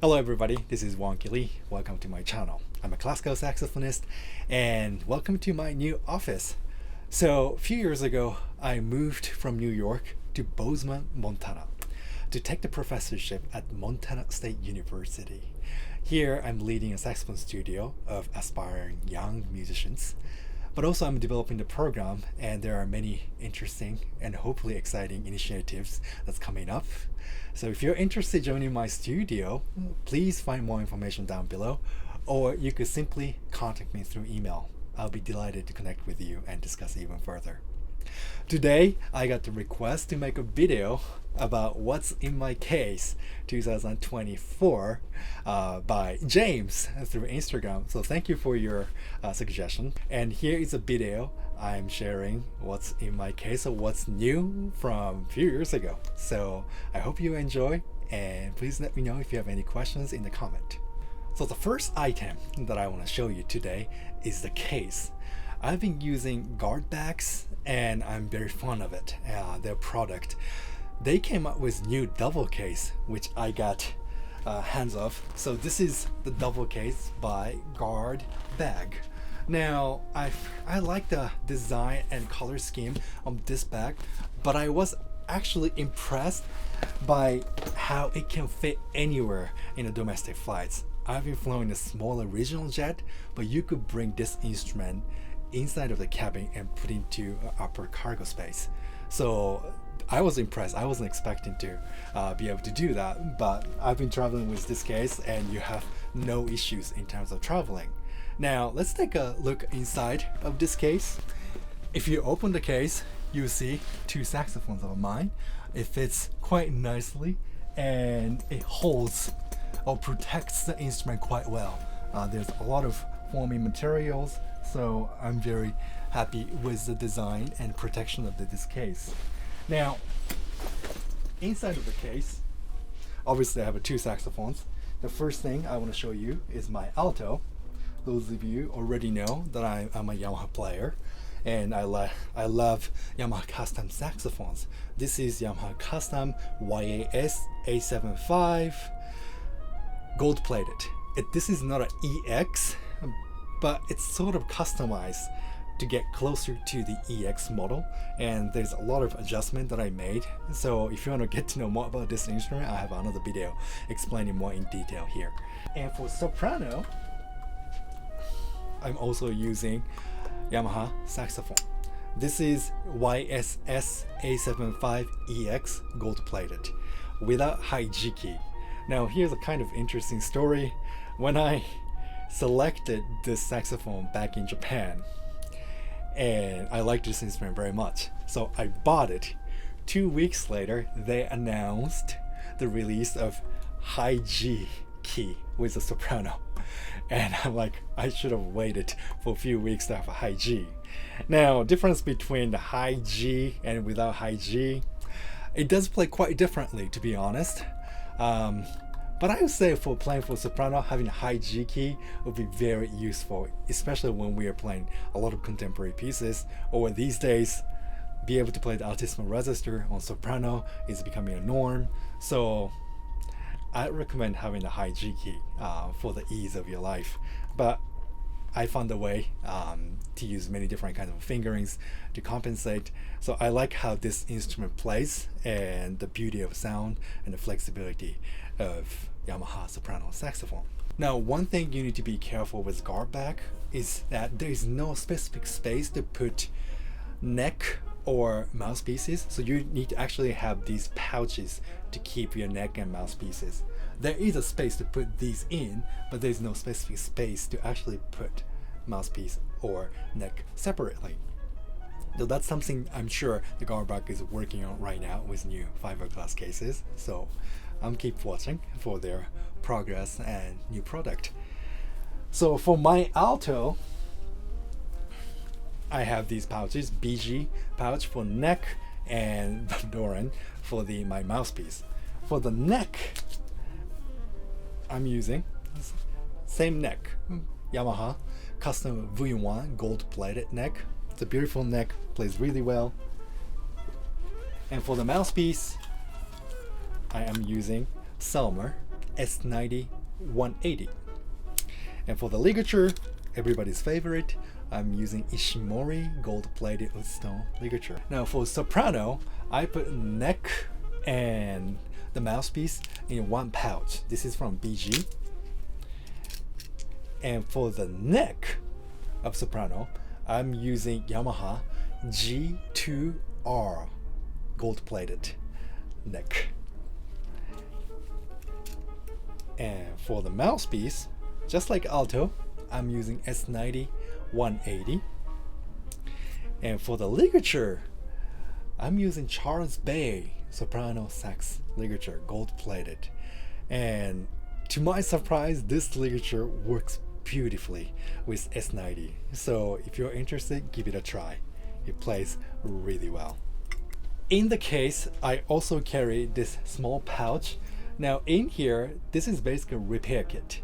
Hello everybody, this is Wonki. Welcome to my channel. I'm a classical saxophonist and welcome to my new office. So a few years ago, I moved from New York to Bozeman, Montana to take the professorship at Montana State University. Here I'm leading a saxophone studio of aspiring young musicians, but also I'm developing the program and there are many interesting and hopefully exciting initiatives that's coming up. So if you're interested in joining my studio, please find more information down below, or you could simply contact me through email. I'll be delighted to connect with you and discuss even further. Today, I got the request to make a video about what's in my case 2024 by James through Instagram. So thank you for your suggestion. And here is a video I'm sharing what's in my case or what's new from a few years ago. So I hope you enjoy, and please let me know if you have any questions in the comment. So the first item that I want to show you today is the case. I've been using guard bags and I'm very fond of it, their product. They came up with new double case, which I got hands of. So this is the double case by Guard Bag. Now I like the design and color scheme of this bag, but I was actually impressed by how it can fit anywhere in the domestic flights. I've been flying a smaller regional jet, but you could bring this instrument inside of the cabin and put into upper cargo space. So I was impressed. I wasn't expecting to be able to do that, but I've been traveling with this case and you have no issues in terms of traveling. Now let's take a look inside of this case. If you open the case, you see two saxophones of mine. It fits quite nicely and it holds or protects the instrument quite well. There's a lot of foaming materials, so I'm very happy with the design and protection of this case. Now, inside of the case, obviously I have two saxophones. The first thing I want to show you is my Alto. Those of you already know that I'm a Yamaha player, and I love Yamaha custom saxophones. This is Yamaha custom YAS A75 gold plated. This is not an EX, but it's sort of customized to get closer to the EX model, and there's a lot of adjustment that I made. So if you want to get to know more about this instrument, I have another video explaining more in detail here. And for soprano, I'm also using Yamaha saxophone. This is YSS A75 EX gold plated without high G key. Now here's a kind of interesting story. When I selected this saxophone back in Japan, and I liked this instrument very much, so I bought it. 2 weeks later, they announced the release of high G key with a soprano, and I'm like, I should have waited for a few weeks to have a high G. Now, difference between the high G and without high G, it does play quite differently, to be honest. But I would say for playing for soprano, having a high G key would be very useful, especially when we are playing a lot of contemporary pieces, or these days, be able to play the altissimo register on soprano is becoming a norm. So I recommend having a high G key for the ease of your life. But I found a way to use many different kinds of fingerings to compensate. So I like how this instrument plays and the beauty of sound and the flexibility of Yamaha soprano saxophone. Now, one thing you need to be careful with guard bag is that there is no specific space to put neck or mouthpieces, so you need to actually have these pouches to keep your neck and mouthpieces. There is a space to put these in, but there's no specific space to actually put mouthpiece or neck separately. So that's something I'm sure the guard bag is working on right now with new fiberglass cases. So I'm keep watching for their progress and new product. So for my Alto, I have these pouches, BG pouch for neck and Doran for my mouthpiece. For the neck, I'm using same neck, Yamaha custom Vol.1 gold plated neck. It's a beautiful neck, plays really well. And for the mouthpiece, I am using Selmer S90 180. And for the ligature, everybody's favorite, I'm using Ishimori gold-plated stone ligature. Now for soprano, I put neck and the mouthpiece in one pouch. This is from BG. And for the neck of soprano, I'm using Yamaha G2R gold-plated neck. And for the mouthpiece, just like Alto, I'm using S90 180. And for the ligature, I'm using Charles Bay soprano sax ligature, gold-plated. And to my surprise, this ligature works beautifully with S90. So if you're interested, give it a try. It plays really well. In the case, I also carry this small pouch. Now in here, this is basically a repair kit.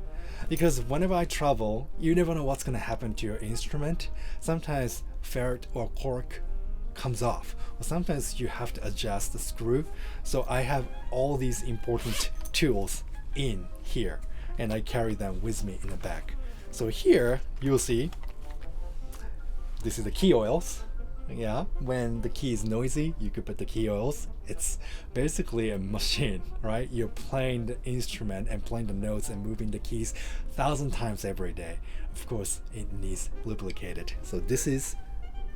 Because whenever I travel, you never know what's going to happen to your instrument. Sometimes ferrite or cork comes off, or sometimes you have to adjust the screw. So I have all these important tools in here, and I carry them with me in the back. So here you'll see this is the key oils. Yeah, when the key is noisy, you could put the key oils. It's basically a machine, right? You're playing the instrument and playing the notes and moving the keys 1,000 times every day. Of course, it needs lubricated. So this is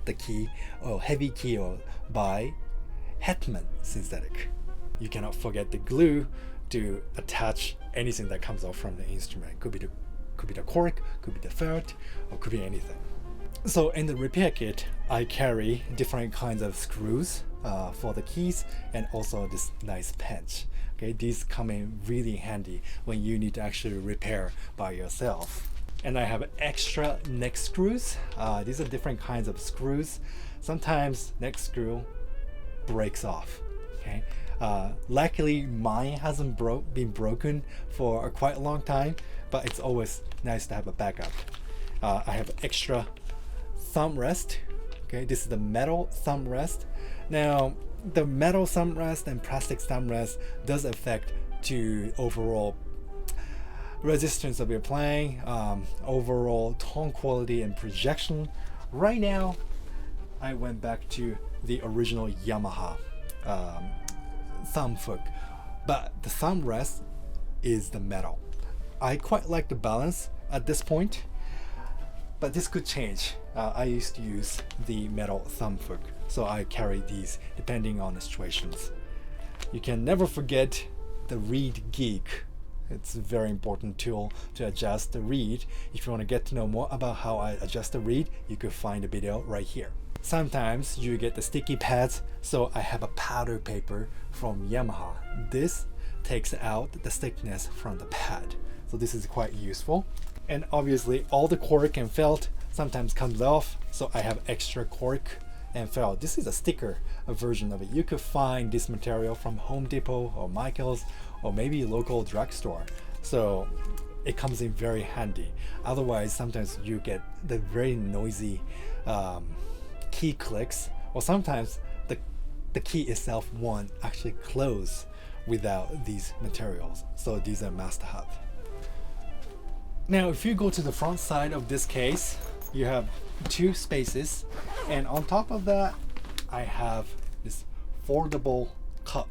the key, heavy key oil by Hetman Synthetic. You cannot forget the glue to attach anything that comes off from the instrument. Could be the cork, could be the ferrite, or could be anything. So in the repair kit, I carry different kinds of screws for the keys, and also this nice pinch. Okay, these come in really handy when you need to actually repair by yourself. And I have extra neck screws. These are different kinds of screws. Sometimes neck screw breaks off. Okay, luckily mine hasn't been broken for a quite long time, but it's always nice to have a backup. I have extra thumb rest. Okay, this is the metal thumb rest. Now the metal thumb rest and plastic thumb rest does affect to overall resistance of your playing, overall tone quality and projection. Right now I went back to the original Yamaha thumb hook, but the thumb rest is the metal. I quite like the balance at this point, but this could change. I used to use the metal thumb hook, so I carry these depending on the situations. You can never forget the reed geek. It's a very important tool to adjust the reed. If you want to get to know more about how I adjust the reed, you could find a video right here. Sometimes you get the sticky pads, so I have a powder paper from Yamaha. This takes out the thickness from the pad, so this is quite useful. And obviously all the cork and felt sometimes comes off, so I have extra cork and felt. This is a sticker, a version of it. You could find this material from Home Depot or Michael's or maybe local drugstore, so it comes in very handy. Otherwise, sometimes you get the very noisy key clicks, or sometimes the key itself won't actually close without these materials, so these are must have. Now if you go to the front side of this case, you have two spaces, and on top of that I have this foldable cup,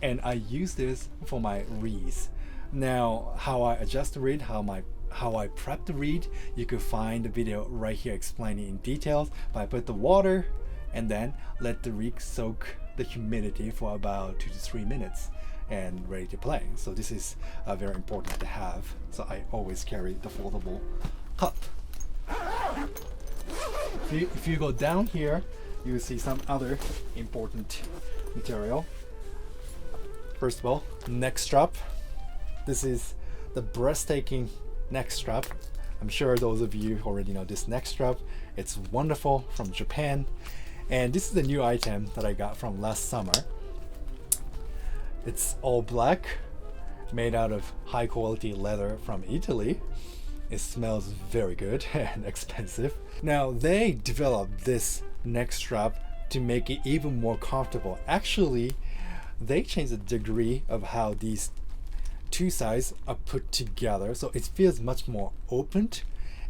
and I use this for my reeds. Now how I adjust the reed, how I prep the reed, you could find the video right here explaining in details. But I put the water and then let the reed soak the humidity for about 2 to 3 minutes and ready to play. So this is very important to have, so I always carry the foldable cup. If you go down here, you will see some other important material. First of all, neck strap. This is the breathtaking neck strap. I'm sure those of you already know this neck strap. It's wonderful, from Japan, and this is a new item that I got from last summer. It's all black, made out of high quality leather from Italy. It smells very good and expensive. Now they developed this neck strap to make it even more comfortable. Actually, they change the degree of how these two sides are put together, so it feels much more opened,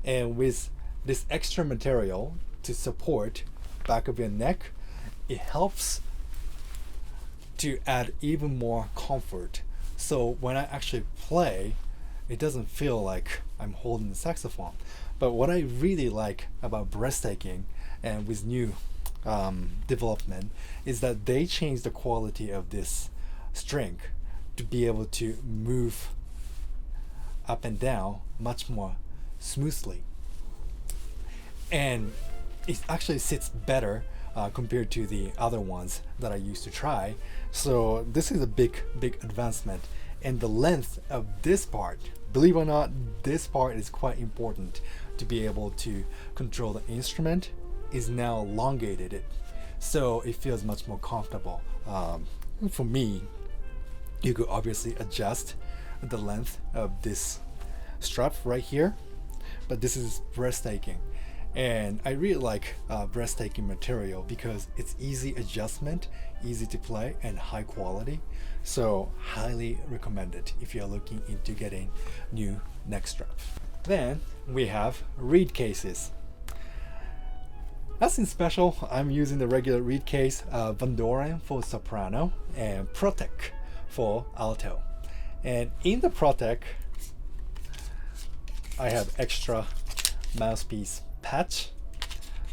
and with this extra material to support back of your neck, it helps to add even more comfort. So when I actually play, it doesn't feel like I'm holding the saxophone. But what I really like about Breathtaking and with new development is that they change the quality of this string to be able to move up and down much more smoothly. And it actually sits better compared to the other ones that I used to try. So this is a big advancement. And the length of this part, believe it or not, this part is quite important to be able to control the instrument, is now elongated. So it feels much more comfortable. For me, you could obviously adjust the length of this strap right here, but this is Breathtaking. And I really like Breathtaking material because it's easy adjustment, easy to play, and high quality. So highly recommended if you're looking into getting new neck straps. Then we have reed cases. Nothing special. I'm using the regular reed case, Van Doren for Soprano and Protec for Alto. And in the Protec, I have extra mouthpiece patch.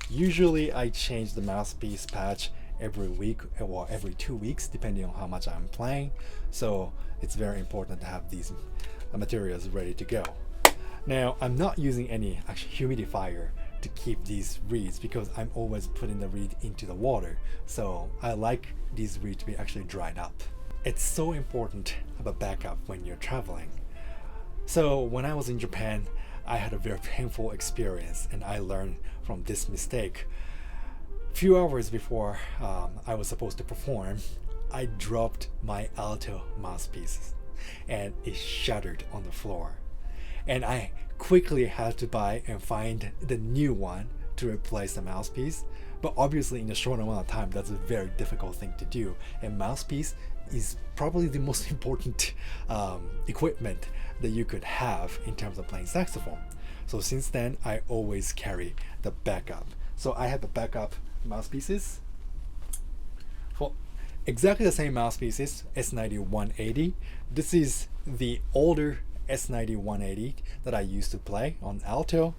Usually I change the mouthpiece patch every week or every 2 weeks depending on how much I'm playing, so it's very important to have these materials ready to go. Now I'm not using any actual humidifier to keep these reeds because I'm always putting the reed into the water, so I like these reeds to be actually dried up. It's so important about backup when you're traveling. So when I was in Japan, I had a very painful experience, and I learned from this mistake. A few hours before I was supposed to perform, I dropped my Alto mouthpiece and it shattered on the floor. And I quickly had to buy and find the new one to replace the mouthpiece. But obviously in a short amount of time, that's a very difficult thing to do. And mouthpiece is probably the most important equipment that you could have in terms of playing saxophone. So since then, I always carry the backup. So I have the backup mouthpieces for exactly the same mouthpieces, S90-180. This is the older S90-180 that I used to play on Alto.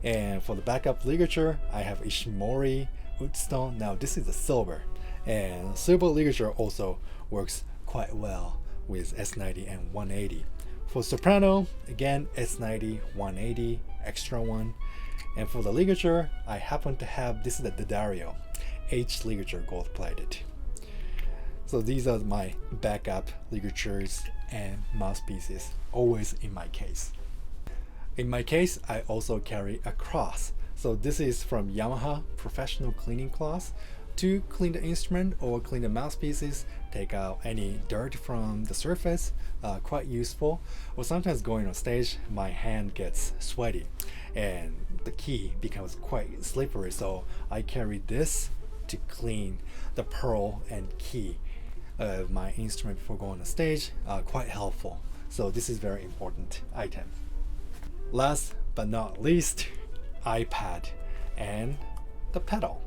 And for the backup ligature, I have Ishimori, Woodstone. Now this is a silver, and silver ligature also works quite well with S90 and 180. For soprano, again S90, 180, extra one. And for the ligature, I happen to have, this is the D'Addario H ligature gold plated. So these are my backup ligatures and mouthpieces, always in my case. In my case, I also carry a cloth. So this is from Yamaha Professional Cleaning Cloth to clean the instrument or clean the mouthpieces, take out any dirt from the surface. Quite useful. Or sometimes going on stage, my hand gets sweaty and the key becomes quite slippery. So I carry this to clean the pearl and key of my instrument before going on stage. Quite helpful. So this is very important item. Last but not least, iPad and the pedal.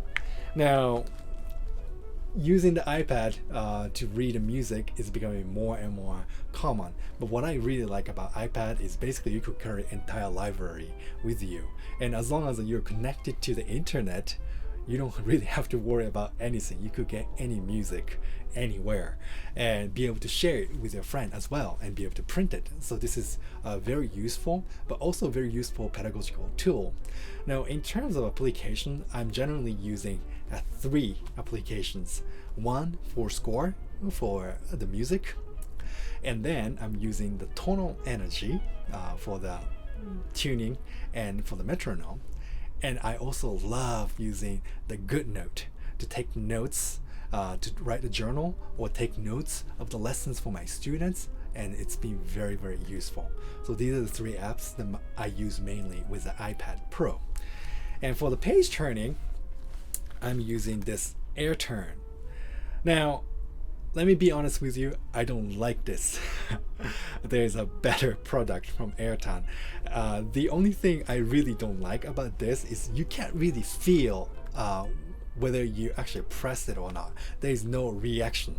Now, using the iPad to read music is becoming more and more common. But what I really like about iPad is basically you could carry an entire library with you. And as long as you're connected to the internet, you don't really have to worry about anything. You could get any music anywhere and be able to share it with your friend as well and be able to print it. So this is a very useful but also very useful pedagogical tool. Now in terms of application, I'm generally using 3 applications. One for score for the music, and then I'm using the tonal energy for the tuning and for the metronome. And I also love using the good note to take notes, to write a journal or take notes of the lessons for my students, and it's been very, very useful. So these are the 3 apps that I use mainly with the iPad Pro. And for the page turning, I'm using this Air Turn. Now, let me be honest with you, I don't like this. There's a better product from Airton. The only thing I really don't like about this is you can't really feel whether you actually press it or not. There's no reaction.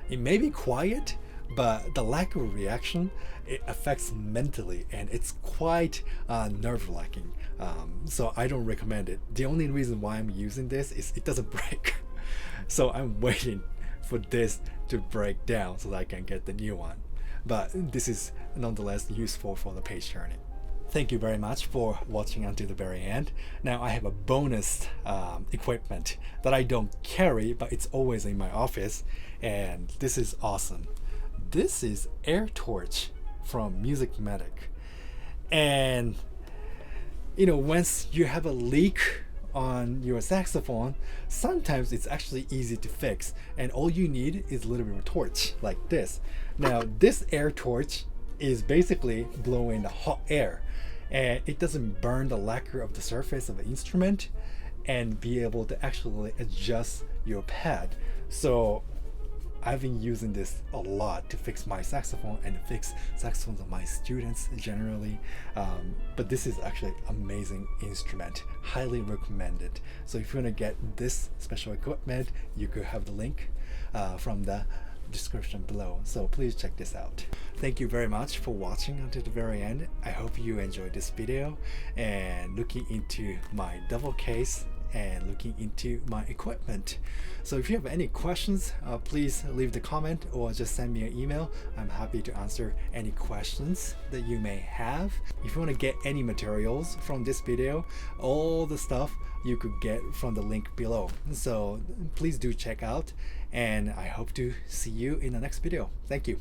It may be quiet, but the lack of reaction, it affects mentally, and it's quite nerve-wracking. So I don't recommend it. The only reason why I'm using this is it doesn't break. So I'm waiting for this to break down so that I can get the new one. But this is nonetheless useful for the page turning. Thank you very much for watching until the very end. Now I have a bonus equipment that I don't carry, but it's always in my office, and this is awesome. This is Air Torch from Musicmatic. And you know, once you have a leak on your saxophone, sometimes it's actually easy to fix, and all you need is a little bit of a torch like this. Now this air torch is basically blowing the hot air, and it doesn't burn the lacquer of the surface of the instrument, and be able to actually adjust your pad. So I've been using this a lot to fix my saxophone and fix saxophones of my students generally. But this is actually amazing instrument, highly recommended. So if you want to get this special equipment, you could have the link from the description below. So please check this out. Thank you very much for watching until the very end. I hope you enjoyed this video and looking into my double case and looking into my equipment. So if you have any questions, please leave the comment or just send me an email. I'm happy to answer any questions that you may have. If you want to get any materials from this video, all the stuff you could get from the link below. So please do check out, and I hope to see you in the next video. Thank you.